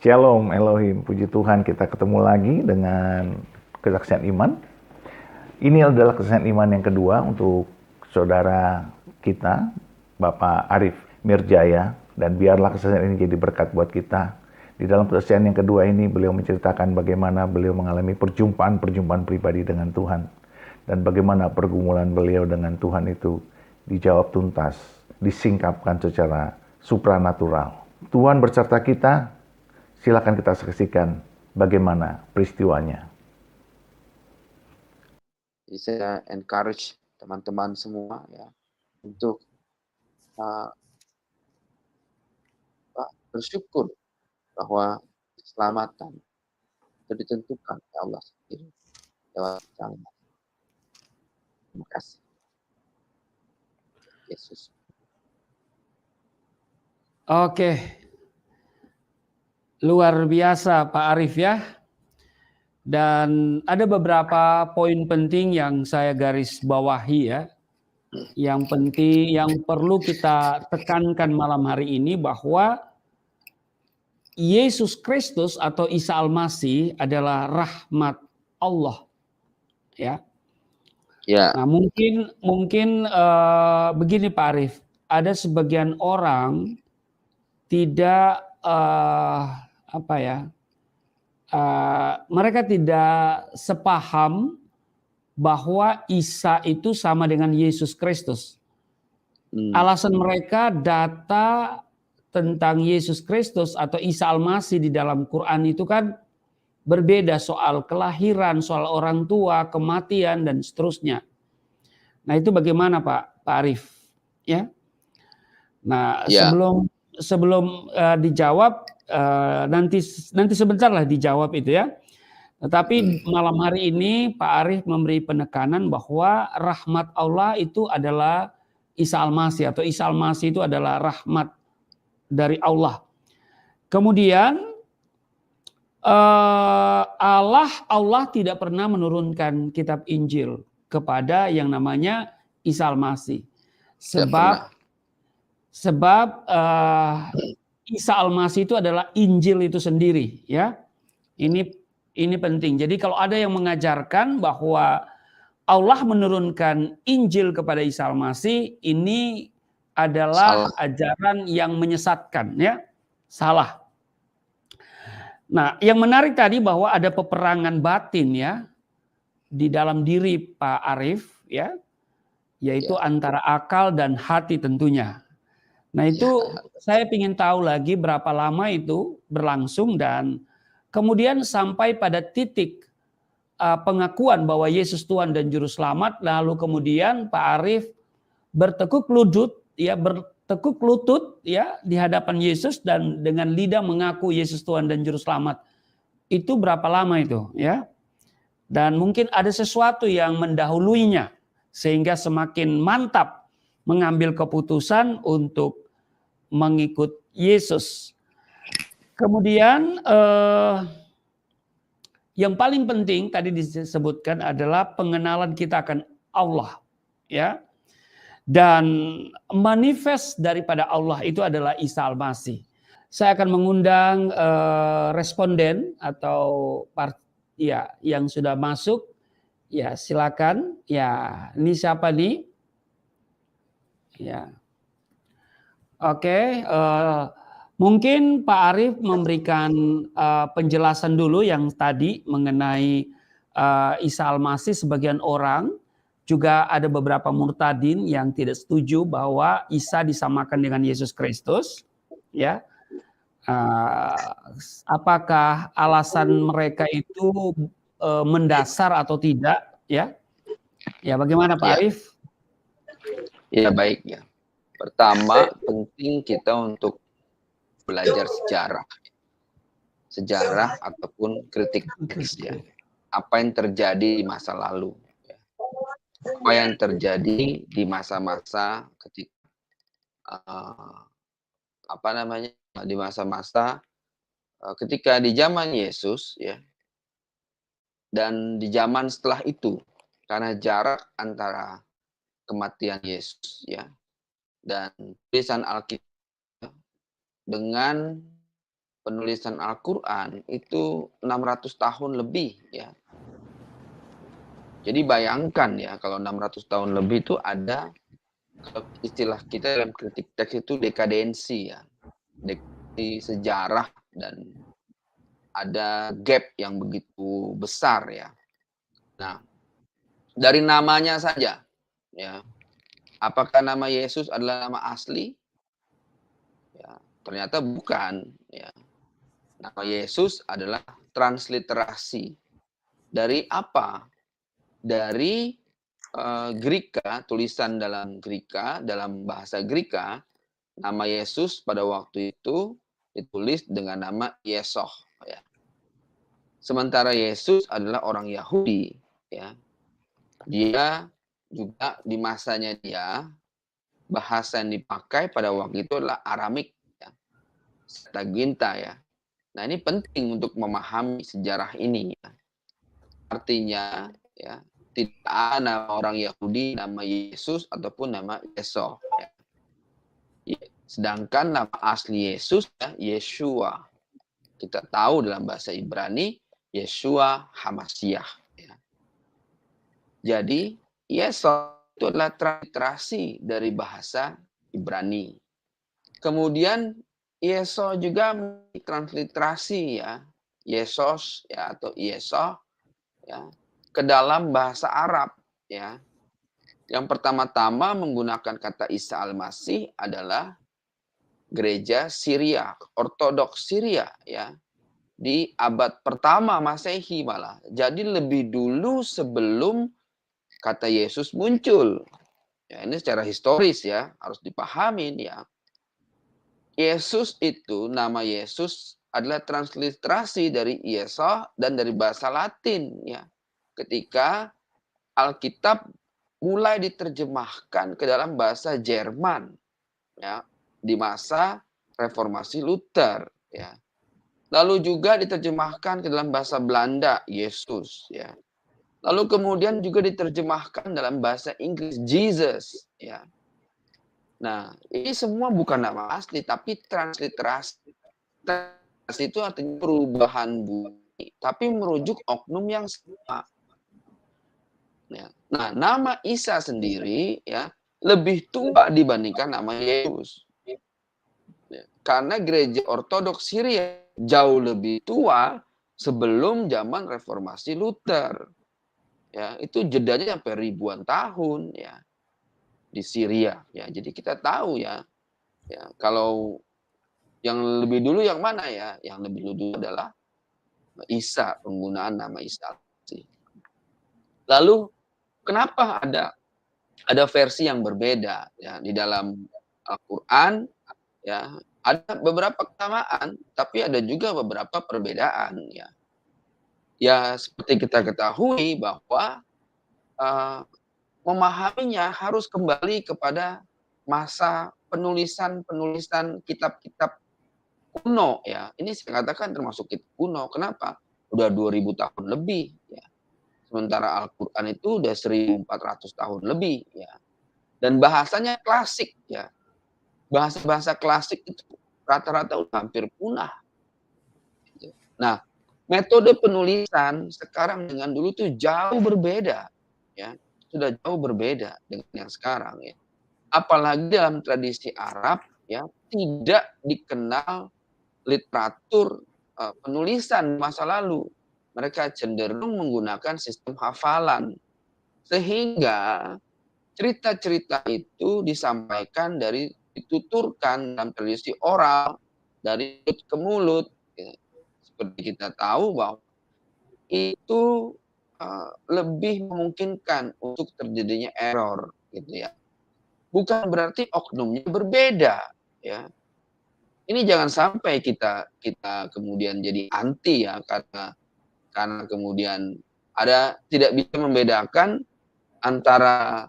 Shalom Elohim, puji Tuhan kita ketemu lagi dengan kesaksian iman. Ini adalah kesaksian iman yang kedua untuk saudara kita, Bapak Arif Mirjaya, dan biarlah kesaksian ini jadi berkat buat kita. Di dalam kesaksian yang kedua ini beliau menceritakan bagaimana beliau mengalami perjumpaan pribadi dengan Tuhan, dan bagaimana pergumulan beliau dengan Tuhan itu dijawab tuntas, disingkapkan secara supranatural. Tuhan berserta kita. Silakan kita saksikan bagaimana peristiwanya. Jadi saya encourage teman-teman semua ya untuk bersyukur bahwa keselamatan itu ditentukan oleh Allah sendiri lewat jalan. Terima kasih, Yesus. Oke. Luar biasa Pak Arif ya. Dan ada beberapa poin penting yang saya garis bawahi ya. Yang penting, yang perlu kita tekankan malam hari ini bahwa Yesus Kristus atau Isa Al-Masih adalah rahmat Allah. Ya. Ya. Nah, mungkin begini Pak Arif, ada sebagian orang tidak mereka tidak sepaham bahwa Isa itu sama dengan Yesus Kristus. Alasan mereka data tentang Yesus Kristus atau Isa Al-Masih di dalam Quran itu kan berbeda, soal kelahiran, soal orang tua, kematian dan seterusnya. Nah, itu bagaimana Pak Arif? Ya. Nah, ya. sebelum dijawab, nanti sebentar lah dijawab itu ya. Tetapi malam hari ini Pak Arif memberi penekanan bahwa rahmat Allah itu adalah Isa Al-Masih, atau Isa Al-Masih itu adalah rahmat dari Allah. Kemudian Allah tidak pernah menurunkan kitab Injil kepada yang namanya Isa Al-Masih. Sebab Isa Al-Masih itu adalah Injil itu sendiri ya. Ini penting. Jadi kalau ada yang mengajarkan bahwa Allah menurunkan Injil kepada Isa Al-Masih, ini adalah ajaran yang menyesatkan ya. Salah. Nah, yang menarik tadi bahwa ada peperangan batin ya di dalam diri Pak Arif ya, yaitu antara akal dan hati tentunya. Nah itu saya ingin tahu lagi berapa lama itu berlangsung dan kemudian sampai pada titik pengakuan bahwa Yesus Tuhan dan Juru Selamat, lalu kemudian Pak Arif bertekuk lutut ya di hadapan Yesus dan dengan lidah mengaku Yesus Tuhan dan Juru Selamat. Itu berapa lama itu ya? Dan mungkin ada sesuatu yang mendahuluinya sehingga semakin mantap mengambil keputusan untuk mengikut Yesus. Kemudian yang paling penting tadi disebutkan adalah pengenalan kita akan Allah ya. Dan manifest daripada Allah itu adalah Isa Al-Masih. Saya akan mengundang responden atau yang sudah masuk. Ya, silakan. Ya, ini siapa nih? Ya. Oke, mungkin Pak Arif memberikan penjelasan dulu yang tadi mengenai Isa Al-Masih. Sebagian orang juga ada beberapa murtadin yang tidak setuju bahwa Isa disamakan dengan Yesus Kristus. Ya, apakah alasan mereka itu mendasar atau tidak? Ya, ya bagaimana Pak Arif? Ya baik ya. Pertama, penting kita untuk belajar sejarah ataupun kritik ya. Apa yang terjadi di masa lalu, ya. Apa yang terjadi di masa-masa ketika di masa-masa ketika di zaman Yesus ya, dan di zaman setelah itu, karena jarak antara kematian Yesus ya dan tulisan Alkitab dengan penulisan Al-Qur'an itu 600 tahun lebih ya. Jadi bayangkan ya kalau 600 tahun lebih itu ada, istilah kita dalam kritik teks itu dekadensi ya. Dekadensi sejarah dan ada gap yang begitu besar ya. Nah, dari namanya saja ya. Apakah nama Yesus adalah nama asli? Ya, ternyata bukan ya. Nama Yesus adalah transliterasi. Dari apa? Dari Greka, tulisan dalam Greka, dalam bahasa Greka, nama Yesus pada waktu itu ditulis dengan nama Yesoh. Ya. Sementara Yesus adalah orang Yahudi. Ya. Dia juga di masanya dia, bahasa yang dipakai pada waktu itu adalah Aramik. Ya. Septuaginta ya. Nah ini penting untuk memahami sejarah ini. Ya. Artinya ya tidak ada nama orang Yahudi nama Yesus ataupun nama Yesoh. Ya. Sedangkan nama asli Yesus ya Yeshua. Kita tahu dalam bahasa Ibrani Yeshua Hamasyah. Ya. Jadi Yesoh itu adalah transliterasi dari bahasa Ibrani. Kemudian Yesoh juga transliterasi ya Yesos ya atau Yesoh ya ke dalam bahasa Arab ya. Yang pertama-tama menggunakan kata Isa Al-Masih adalah gereja Syria, Ortodoks Syria ya. Di abad pertama Masehi malah. Jadi lebih dulu sebelum kata Yesus muncul. Ya, ini secara historis ya, harus dipahamin ya. Yesus itu, nama Yesus adalah transliterasi dari Yesus dan dari bahasa Latin ya. Ketika Alkitab mulai diterjemahkan ke dalam bahasa Jerman ya di masa reformasi Luther ya. Lalu juga diterjemahkan ke dalam bahasa Belanda Yesus ya. Lalu kemudian juga diterjemahkan dalam bahasa Inggris Jesus ya. Nah, ini semua bukan nama asli tapi transliterasi. Transliterasi itu artinya perubahan bunyi tapi merujuk oknum yang sama. Ya. Nah, nama Isa sendiri ya lebih tua dibandingkan nama Yesus. Ya. Karena gereja Ortodoks Syria jauh lebih tua sebelum zaman reformasi Luther. Ya, itu jedanya sampai ribuan tahun ya di Syria ya. Jadi kita tahu ya. Ya, kalau yang lebih dulu yang mana ya? Yang lebih dulu adalah Isa, penggunaan nama Isa. Lalu kenapa ada versi yang berbeda ya di dalam Al-Qur'an ya? Ada beberapa kesamaan, tapi ada juga beberapa perbedaan ya. Ya seperti kita ketahui bahwa memahaminya harus kembali kepada masa penulisan kitab-kitab kuno ya. Ini saya katakan termasuk kitab kuno. Kenapa? Udah 2000 tahun lebih ya. Sementara Al-Qur'an itu udah 1400 tahun lebih ya. Dan bahasanya klasik ya. Bahasa-bahasa klasik itu rata-rata udah hampir punah. Nah, metode penulisan sekarang dengan dulu tuh jauh berbeda ya. Sudah jauh berbeda dengan yang sekarang ya. Apalagi dalam tradisi Arab ya, tidak dikenal literatur penulisan masa lalu. Mereka cenderung menggunakan sistem hafalan. Sehingga cerita-cerita itu disampaikan dituturkan dalam tradisi oral dari mulut ke mulut. Ya. Seperti kita tahu bahwa itu lebih memungkinkan untuk terjadinya error gitu ya. Bukan berarti oknumnya berbeda ya. Ini jangan sampai kita kemudian jadi anti ya karena kemudian tidak bisa membedakan antara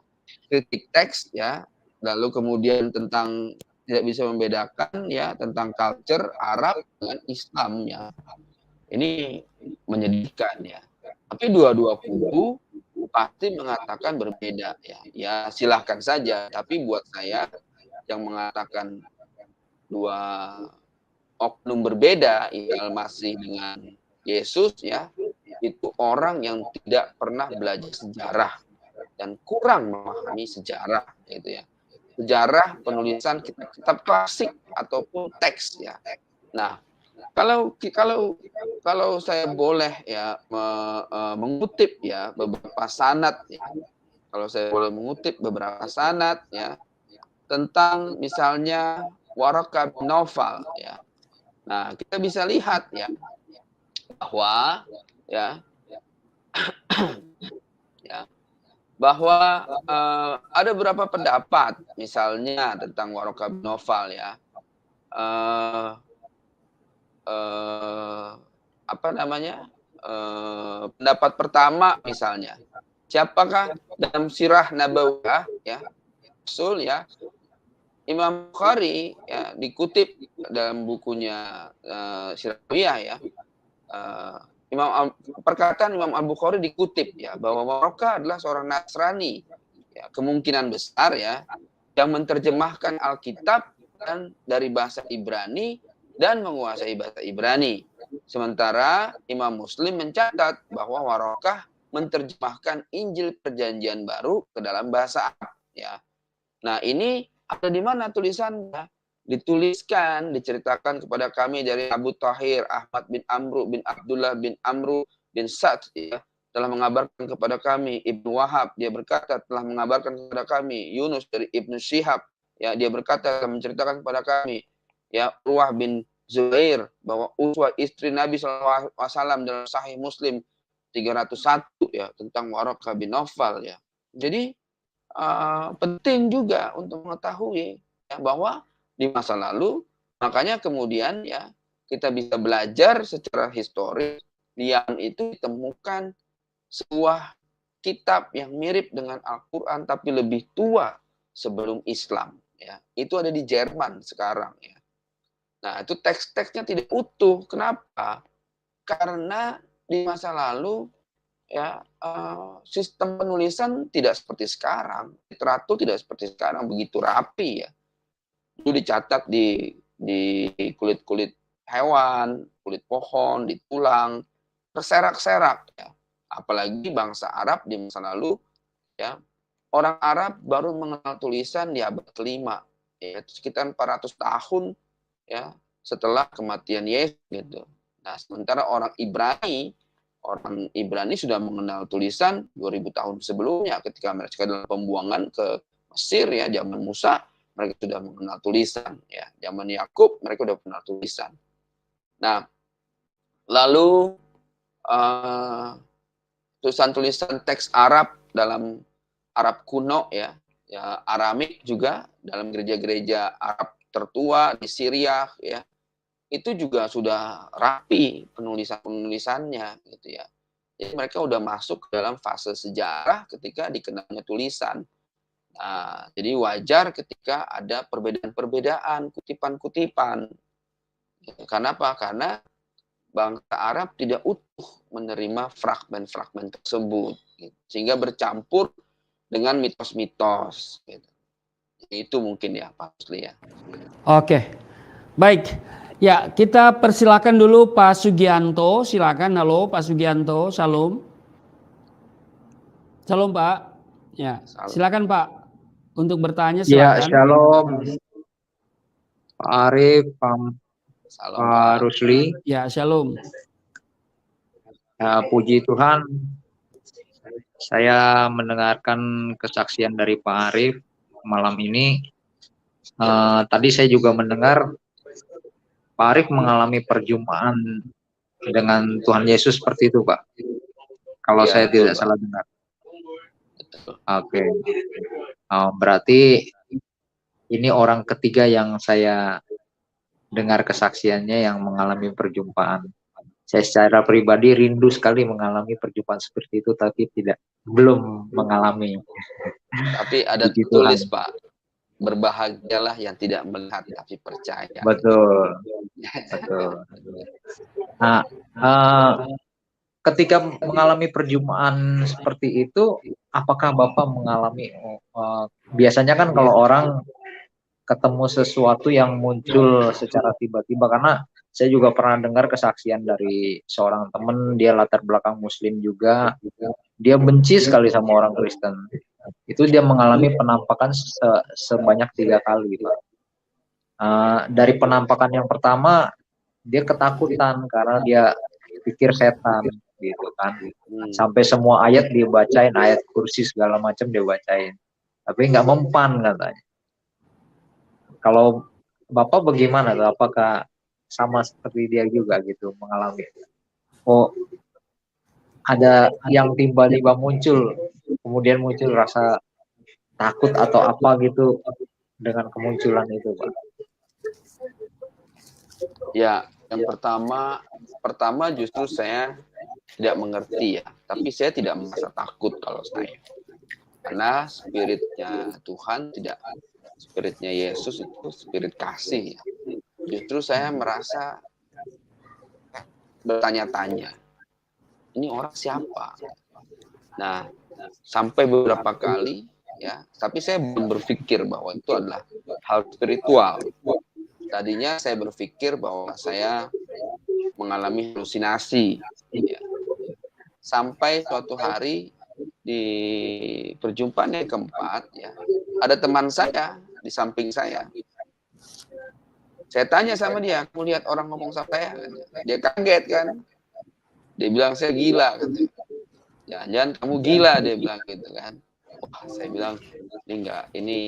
kritik teks ya, lalu kemudian tidak bisa membedakan ya tentang culture Arab dengan Islam ya. Ini menyedihkan ya. Tapi dua-dua kubu pasti mengatakan berbeda ya. Ya silahkan saja. Tapi buat saya yang mengatakan dua oknum berbeda Isa Al-Masih dengan Yesus ya, itu orang yang tidak pernah belajar sejarah dan kurang memahami sejarah gitu ya. Sejarah penulisan kitab-kitab klasik ataupun teks ya. Nah, kalau saya boleh ya mengutip ya beberapa sanad ya. Kalau saya boleh mengutip beberapa sanad ya tentang misalnya Waraqah bin Naufal ya. Nah, kita bisa lihat ya bahwa ya ya bahwa ada beberapa pendapat misalnya tentang Waraqah bin Naufal ya. Apa namanya? Pendapat pertama misalnya, siapakah dalam sirah nabawiyah ya, Rasul ya, Imam Bukhari ya dikutip dalam bukunya Sirah Nabawiyah ya, perkataan Imam Al-Bukhari dikutip ya bahwa Waraqah adalah seorang Nasrani ya, kemungkinan besar ya, yang menerjemahkan Alkitab dan dari bahasa Ibrani dan menguasai bahasa Ibrani. Sementara Imam Muslim mencatat bahwa Waraqah menerjemahkan Injil Perjanjian Baru ke dalam bahasa Arab ya. Nah, ini ada di mana tulisannya? Dituliskan, diceritakan kepada kami dari Abu Tahir, Ahmad bin Amru bin Abdullah bin Amru bin Sa'd ya, telah mengabarkan kepada kami. Ibnu Wahab dia berkata telah mengabarkan kepada kami. Yunus dari Ibnu Syihab ya, dia berkata telah menceritakan kepada kami. Ya, Urwah bin Zubair bahwa Uswah istri Nabi SAW dalam Sahih Muslim 301 ya tentang Waraqah bin Naufal ya. Jadi penting juga untuk mengetahui ya, bahwa di masa lalu, makanya kemudian ya kita bisa belajar secara historis yang itu ditemukan sebuah kitab yang mirip dengan Al-Quran tapi lebih tua sebelum Islam ya. Itu ada di Jerman sekarang ya. Nah, itu teks-teksnya tidak utuh. Kenapa? Karena di masa lalu ya sistem penulisan tidak seperti sekarang, literatur tidak seperti sekarang begitu rapi ya. Itu dicatat di kulit-kulit hewan, kulit pohon, di tulang, terserak-serak ya. Apalagi bangsa Arab di masa lalu ya, orang Arab baru mengenal tulisan di abad kelima ya, sekitar 400 tahun ya setelah kematian Yesus gitu. Nah, sementara orang Ibrani sudah mengenal tulisan 2000 tahun sebelumnya ketika mereka dalam pembuangan ke Mesir ya, zaman Musa mereka sudah mengenal tulisan ya, zaman Yakub mereka sudah mengenal tulisan. Nah, lalu tulisan-tulisan teks Arab dalam Arab kuno ya Aramik juga dalam gereja-gereja Arab tertua di Syria ya, itu juga sudah rapi penulisannya gitu ya. Jadi mereka udah masuk ke dalam fase sejarah ketika dikenalnya tulisan. Nah, jadi wajar ketika ada perbedaan-perbedaan, kutipan-kutipan. Karena apa? Karena bangsa Arab tidak utuh menerima fragmen-fragmen tersebut, gitu. Sehingga bercampur dengan mitos-mitos. Gitu. Itu mungkin ya Pak Rusli ya. Oke, baik. Ya, kita persilakan dulu Pak Sugianto. Silakan. Halo Pak Sugianto, salam. Salam Pak. Ya, silakan Pak untuk bertanya. Silakan. Ya, shalom. Pak Arif, Pak Rusli. Ya, shalom. Ya, puji Tuhan, saya mendengarkan kesaksian dari Pak Arif malam ini. Tadi saya juga mendengar Pak Arif mengalami perjumpaan dengan Tuhan Yesus seperti itu, Pak. Kalau saya tidak salah dengar. Oke. Berarti ini orang ketiga yang saya dengar kesaksiannya yang mengalami perjumpaan. Saya secara pribadi rindu sekali mengalami perjumpaan seperti itu, tapi belum mengalami. Tapi ada tulis Pak, berbahagialah yang tidak melihat tapi percaya. Betul, betul. Nah, ketika mengalami perjumpaan seperti itu, apakah Bapak mengalami? Biasanya kan kalau orang ketemu sesuatu yang muncul secara tiba-tiba, karena saya juga pernah dengar kesaksian dari seorang teman, dia latar belakang Muslim juga, dia benci sekali sama orang Kristen. Itu dia mengalami penampakan sebanyak 3 kali, Pak. Dari penampakan yang pertama, dia ketakutan karena dia pikir setan gitu kan. Sampai semua ayat dia bacain, ayat kursi segala macam dia bacain. Tapi nggak mempan katanya. Kalau Bapak bagaimana tuh? Apakah sama seperti dia juga gitu mengalami? Oh, ada yang tiba-tiba muncul, kemudian muncul rasa takut atau apa gitu dengan kemunculan itu, Pak? Ya, yang pertama justru saya tidak mengerti ya, tapi saya tidak merasa takut kalau saya. Karena spiritnya Tuhan tidak, spiritnya Yesus itu spirit kasih. Justru saya merasa bertanya-tanya, ini orang siapa? Nah, sampai beberapa kali ya, tapi saya belum berpikir bahwa itu adalah hal spiritual. Tadinya saya berpikir bahwa saya mengalami halusinasi. Ya. Sampai suatu hari di perjumpaan yang keempat, ya, ada teman saya di samping saya. Saya tanya sama dia, kamu lihat orang ngomong sama saya? Dia kaget kan. Dia bilang saya gila. Jangan-jangan kamu gila, dia bilang gitu kan. Wah, saya bilang ini enggak, ini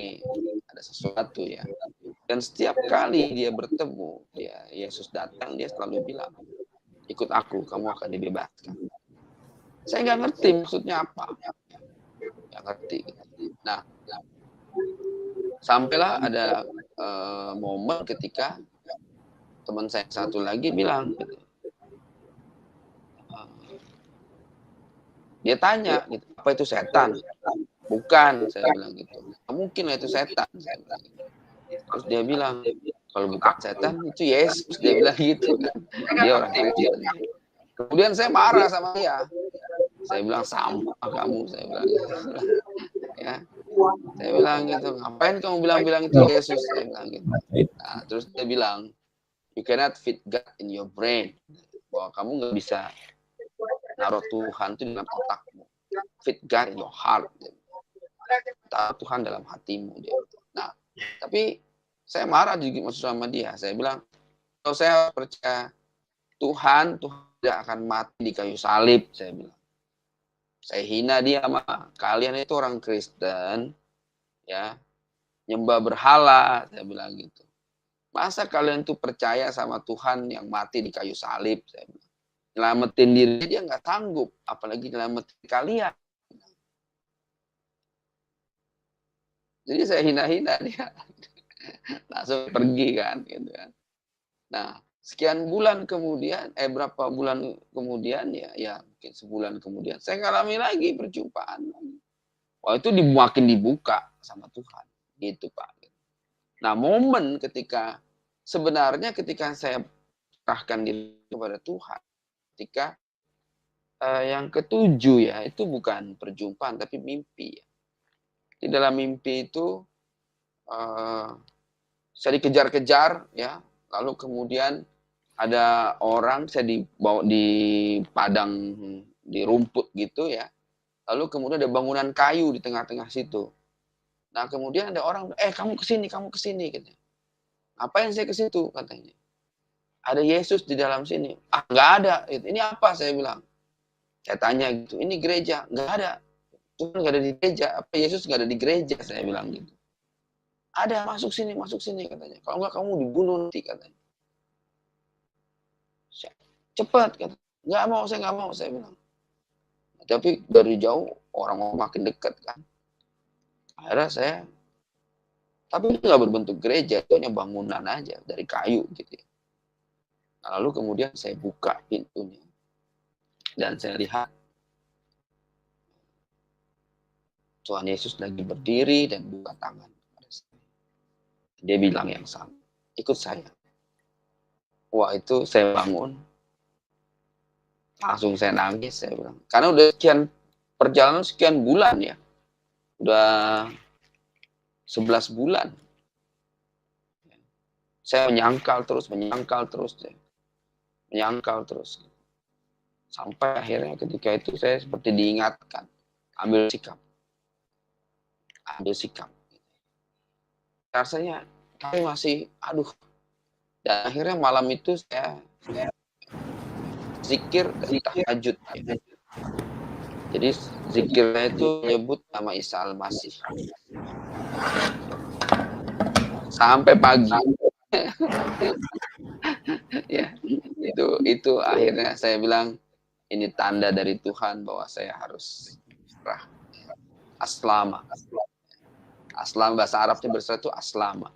ada sesuatu ya. Dan setiap kali dia bertemu, ya Yesus datang, dia selalu bilang, ikut aku, kamu akan dibebaskan. Saya nggak ngerti maksudnya apa. Nggak ngerti. Nah, sampailah ada momen ketika teman saya satu lagi bilang, gitu. Dia tanya, gitu, apa itu setan? Bukan, saya bilang gitu. Mungkin itu setan. Saya bilang gitu. Terus dia bilang, kalau bukan setan itu Yesus, dia bilang gitu kan. Dia orang Kristen. Kemudian saya marah sama dia. Saya bilang sampah kamu, saya bilang gitu. Ya. Saya bilang gitu, ngapain kamu bilang-bilang itu Yesus? Saya bilang gitu. Nah, terus dia bilang, you cannot fit God in your brain. Bahwa kamu nggak bisa naruh Tuhan itu dalam otakmu. Fit God in your heart. Taruh Tuhan dalam hatimu. Dia. Nah, tapi saya marah juga maksud sama dia. Saya bilang, kalau saya percaya Tuhan tidak akan mati di kayu salib. Saya bilang. Saya hina dia, mah. Kalian itu orang Kristen, ya, nyembah berhala, saya bilang gitu. Masa kalian tuh percaya sama Tuhan yang mati di kayu salib, saya bilang. Nyelamatin diri dia nggak sanggup, apalagi nyelamatin kalian. Jadi saya hina-hina dia. Langsung pergi kan, gitu kan. Nah, sekian bulan kemudian, berapa bulan kemudian, ya mungkin sebulan kemudian, saya ngalami lagi perjumpaan. Wah, itu makin dibuka sama Tuhan, gitu Pak. Nah, momen ketika sebenarnya ketika saya serahkan diri kepada Tuhan, ketika yang ketujuh ya, itu bukan perjumpaan tapi mimpi. Di dalam mimpi itu saya dikejar-kejar ya, lalu kemudian ada orang saya dibawa di padang di rumput gitu ya. Lalu kemudian ada bangunan kayu di tengah-tengah situ. Nah, kemudian ada orang, kamu kesini gitu. Apa yang saya ke situ katanya? Ada Yesus di dalam sini. Ah, nggak ada. Ini apa saya bilang? Saya tanya gitu. Ini gereja? Nggak ada. Tuhan nggak ada di gereja. Apa Yesus nggak ada di gereja? Saya bilang gitu. Ada, masuk sini katanya. Kalau nggak kamu dibunuh nanti katanya. Cepat kata. Nggak mau, saya bilang. Tapi dari jauh orang makin dekat kan. Akhirnya saya, tapi itu nggak berbentuk gereja, itu hanya bangunan aja dari kayu gitu ya. Nah, lalu kemudian saya buka pintunya dan saya lihat Tuhan Yesus lagi berdiri dan buka tangan. Dia bilang yang sama, ikut saya. Wah, itu saya bangun. Langsung saya nangis, saya bilang. Karena udah sekian perjalanan sekian bulan ya. Udah 11 bulan. Saya menyangkal terus. Sampai akhirnya ketika itu saya seperti diingatkan, ambil sikap. Rasanya kami masih, dan akhirnya malam itu saya zikir dan tahajud. Jadi zikirnya itu menyebut nama Isa Al-Masih. Sampai pagi. Ya, itu akhirnya saya bilang, ini tanda dari Tuhan bahwa saya harus berserah. Aslama. Aslam bahasa Arabnya berserah itu aslama.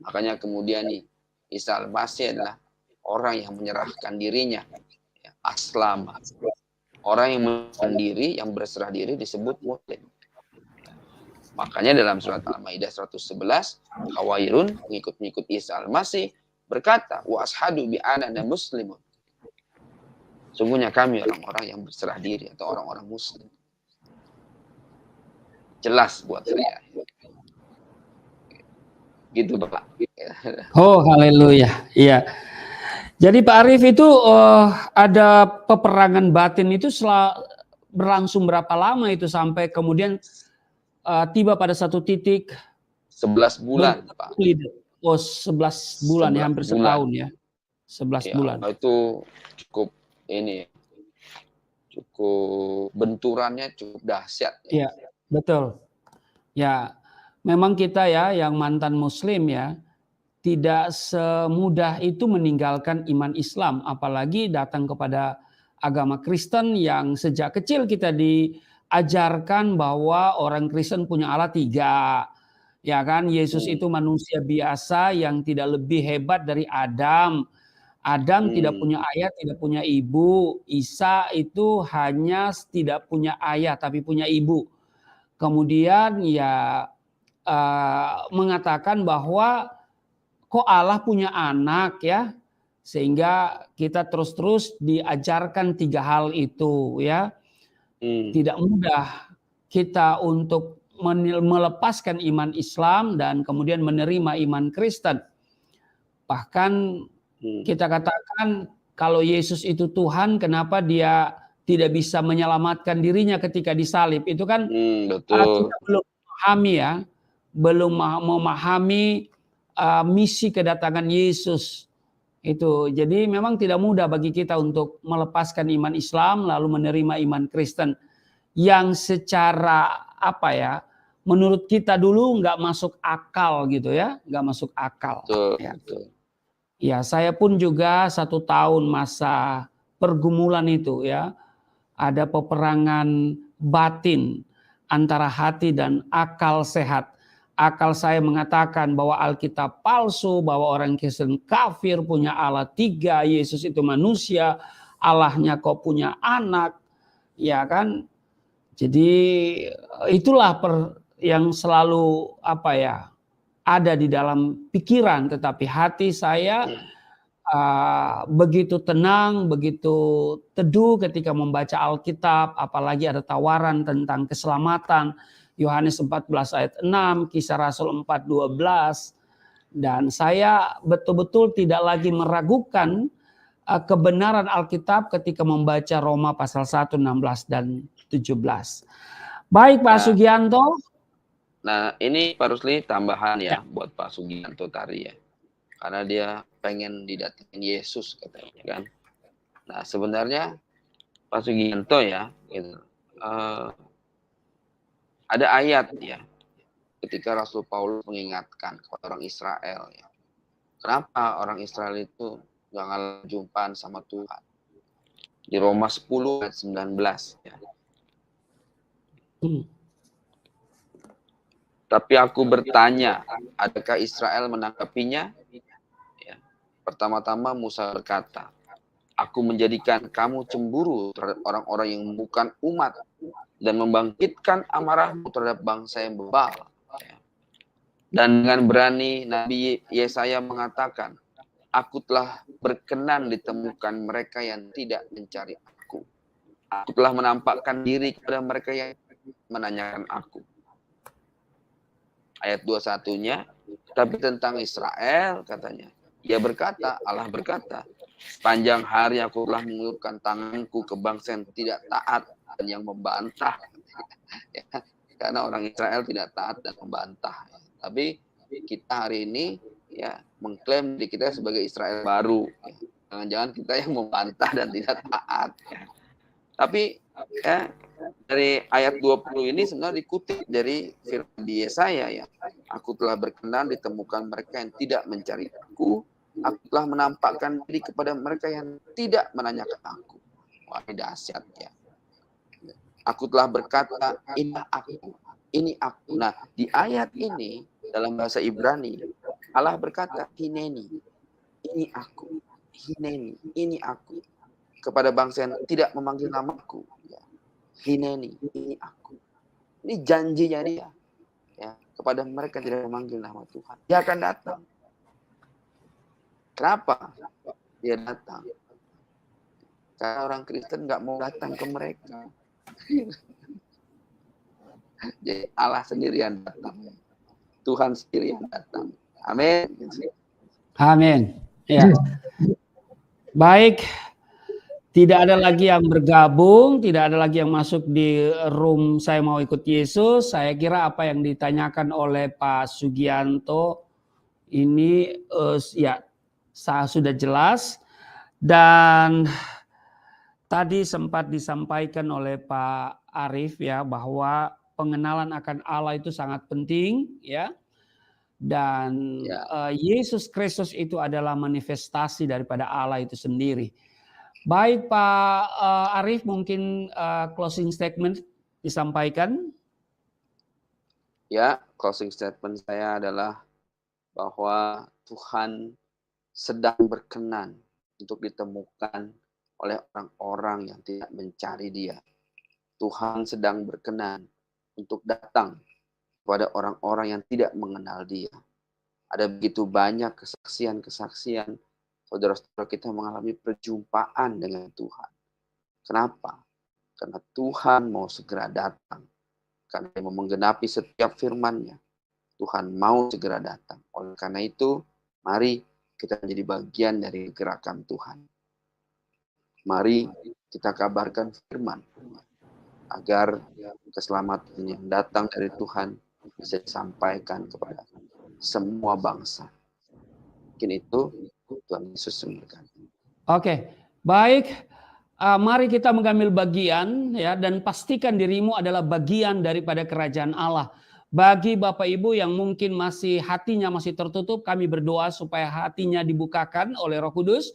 Makanya kemudian nih, Isa Al-Masih adalah orang yang menyerahkan dirinya. Aslama. Orang yang menyerahkan diri, yang berserah diri disebut muslim. Makanya dalam surat Al-Maidah 111, Hawairun, pengikut-pengikut Isa Al-Masih, berkata, wa ashadu bi anana muslimun. Sungguhnya kami orang-orang yang berserah diri atau orang-orang muslim. Jelas buat saya. Gitu Bapak. Oh, haleluya. Iya. Jadi Pak Arief itu ada peperangan batin itu berlangsung berapa lama itu sampai kemudian tiba pada satu titik 11 bulan, Pak. Oh, 11 bulan ya, hampir setahun ya. 11 bulan. Itu cukup benturannya cukup dahsyat. Iya, betul. Ya, memang kita ya yang mantan muslim ya, tidak semudah itu meninggalkan iman Islam, apalagi datang kepada agama Kristen yang sejak kecil kita diajarkan bahwa orang Kristen punya Allah 3. Ya kan, Yesus itu manusia biasa yang tidak lebih hebat dari Adam. Adam tidak punya ayah, tidak punya ibu. Isa itu hanya tidak punya ayah tapi punya ibu. Kemudian ya mengatakan bahwa kok Allah punya anak ya, sehingga kita terus-terus diajarkan 3 hal itu ya. Tidak mudah kita untuk melepaskan iman Islam dan kemudian menerima iman Kristen. Bahkan kita katakan kalau Yesus itu Tuhan, kenapa dia tidak bisa menyelamatkan dirinya ketika disalib? Itu kan betul. Kita belum memahami ya, belum memahami misi kedatangan Yesus itu. Jadi memang tidak mudah bagi kita untuk melepaskan iman Islam lalu menerima iman Kristen yang secara menurut kita dulu nggak masuk akal gitu ya, nggak masuk akal. Betul, ya. betul. Ya, saya pun juga 1 tahun masa pergumulan itu ya, ada peperangan batin antara hati dan akal sehat. Akal saya mengatakan bahwa Alkitab palsu, bahwa orang Kristen kafir, punya Allah 3, Yesus itu manusia, Allahnya kok punya anak, ya kan? Jadi itulah yang selalu ada di dalam pikiran, tetapi hati saya begitu tenang, begitu teduh ketika membaca Alkitab, apalagi ada tawaran tentang keselamatan. Yohanes 14 ayat 6, Kisah Rasul 4:12. Dan saya betul-betul tidak lagi meragukan kebenaran Alkitab ketika membaca Roma pasal 1, 16 dan 17. Baik Pak Sugianto. Nah ini Pak Rusli tambahan ya buat Pak Sugianto tadi ya. Karena dia pengen didatengin Yesus katanya kan. Nah sebenarnya Pak Sugianto ya gitu, ada ayat ya ketika Rasul Paulus mengingatkan kepada orang Israel ya. Kenapa orang Israel itu jangan jumpaan sama Tuhan. Di Roma 10 ayat 19 ya. Tapi aku bertanya, adakah Israel menanggapinya? Ya. Pertama-tama Musa berkata, aku menjadikan kamu cemburu terhadap orang-orang yang bukan umat dan membangkitkan amarahmu terhadap bangsa yang bebal. Ya. Dan dengan berani Nabi Yesaya mengatakan, aku telah berkenan ditemukan mereka yang tidak mencari aku. Aku telah menampakkan diri kepada mereka yang menanyakan aku. Ayat 21-nya, tapi tentang Israel katanya, Ia berkata, Allah berkata, sepanjang hari aku telah mengulurkan tanganku ke bangsa yang tidak taat dan yang membantah. Ya, karena orang Israel tidak taat dan membantah. Tapi kita hari ini ya mengklaim diri kita sebagai Israel baru. Jangan-jangan kita yang membantah dan tidak taat. Tapi ya, dari ayat 20 ini sebenarnya dikutip dari firman di Yesaya ya. Aku telah berkenan ditemukan mereka yang tidak mencari aku. Aku telah menampakkan diri kepada mereka yang tidak menanyakan aku. Wah, ini dahsyat ya. Aku telah berkata, ini aku, ini aku. Nah, di ayat ini dalam bahasa Ibrani, Allah berkata, hineni, ini aku, hineni, ini aku. Kepada bangsa yang tidak memanggil namaku, ya. Hineni, ini aku. Ini janjinya dia, ya, kepada mereka yang tidak memanggil nama Tuhan. Dia akan datang. Kenapa dia datang? Karena orang Kristen nggak mau datang ke mereka. Jadi Allah sendiri yang datang. Tuhan sendiri yang datang. Amin. Amin. Ya. Baik. Tidak ada lagi yang bergabung, tidak ada lagi yang masuk di room saya mau ikut Yesus. Saya kira apa yang ditanyakan oleh Pak Sugianto ini ya sudah jelas. Dan tadi sempat disampaikan oleh Pak Arief ya bahwa pengenalan akan Allah itu sangat penting ya. Dan Yesus Kristus itu adalah manifestasi daripada Allah itu sendiri. Baik Pak Arief, mungkin closing statement disampaikan. Ya, closing statement saya adalah bahwa Tuhan sedang berkenan untuk ditemukan oleh orang-orang yang tidak mencari Dia. Tuhan sedang berkenan untuk datang kepada orang-orang yang tidak mengenal Dia. Ada begitu banyak kesaksian-kesaksian saudara-saudara kita mengalami perjumpaan dengan Tuhan. Kenapa? Karena Tuhan mau segera datang. Karena Dia mau menggenapi setiap firman-Nya. Tuhan mau segera datang. Oleh karena itu, mari kita menjadi bagian dari gerakan Tuhan. Mari kita kabarkan firman. Agar keselamatan yang datang dari Tuhan bisa disampaikan kepada semua bangsa. Mungkin itu Tuhan Yesus memberkati. Oke, baik. Mari kita mengambil bagian ya dan pastikan dirimu adalah bagian daripada kerajaan Allah. Bagi Bapak Ibu yang mungkin hatinya masih tertutup, kami berdoa supaya hatinya dibukakan oleh Roh Kudus.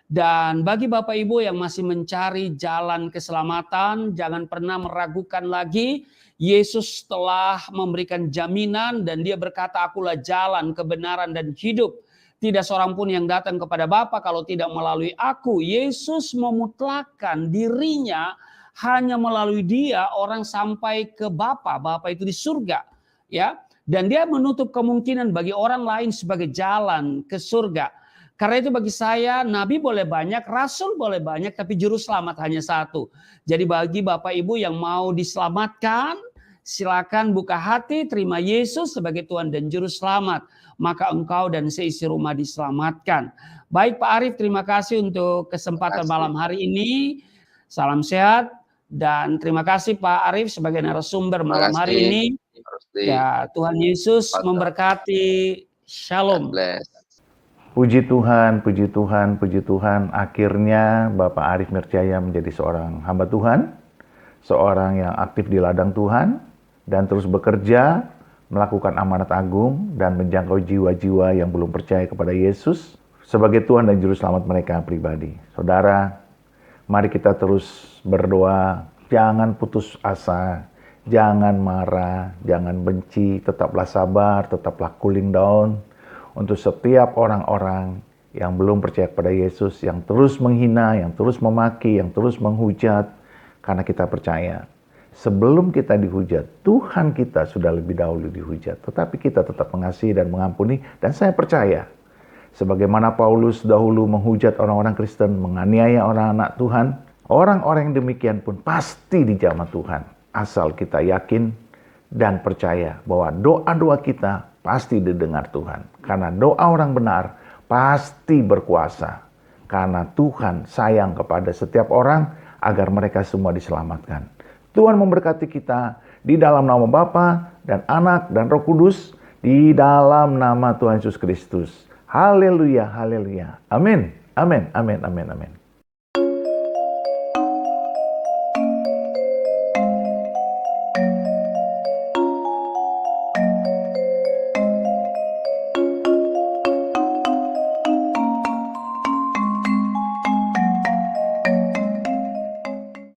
Dan bagi Bapak Ibu yang masih mencari jalan keselamatan, jangan pernah meragukan lagi. Yesus telah memberikan jaminan dan Dia berkata, akulah jalan, kebenaran dan hidup. Tidak seorang pun yang datang kepada Bapa kalau tidak melalui aku. Yesus memutlakkan dirinya hanya melalui Dia orang sampai ke Bapa. Bapa itu di surga, ya. Dan Dia menutup kemungkinan bagi orang lain sebagai jalan ke surga. Karena itu bagi saya nabi boleh banyak, rasul boleh banyak, tapi juru selamat hanya satu. Jadi bagi Bapak Ibu yang mau diselamatkan, silakan buka hati, terima Yesus sebagai Tuhan dan juru selamat. Maka engkau dan seisi rumah diselamatkan. Baik Pak Arief, terima kasih untuk kesempatan malam hari ini. Salam sehat dan terima kasih Pak Arief sebagai narasumber malam hari ini. Ya, Tuhan Yesus memberkati. Shalom. Puji Tuhan, puji Tuhan, puji Tuhan. Akhirnya Bapak Arief Mircaya menjadi seorang hamba Tuhan, seorang yang aktif di ladang Tuhan dan terus bekerja, melakukan amanat agung dan menjangkau jiwa-jiwa yang belum percaya kepada Yesus sebagai Tuhan dan Juru Selamat mereka pribadi. Saudara, mari kita terus berdoa, jangan putus asa, jangan marah, jangan benci, tetaplah sabar, tetaplah cooling down untuk setiap orang-orang yang belum percaya kepada Yesus, yang terus menghina, yang terus memaki, yang terus menghujat, karena kita percaya. Sebelum kita dihujat, Tuhan kita sudah lebih dahulu dihujat. Tetapi kita tetap mengasihi dan mengampuni. Dan saya percaya, sebagaimana Paulus dahulu menghujat orang-orang Kristen, menganiaya orang anak Tuhan, orang-orang yang demikian pun pasti dijamah Tuhan. Asal kita yakin dan percaya bahwa doa-doa kita pasti didengar Tuhan. Karena doa orang benar pasti berkuasa. Karena Tuhan sayang kepada setiap orang agar mereka semua diselamatkan. Tuhan memberkati kita di dalam nama Bapa dan Anak dan Roh Kudus, di dalam nama Tuhan Yesus Kristus. Haleluya, haleluya. Amin, amin, amin, amin, amin.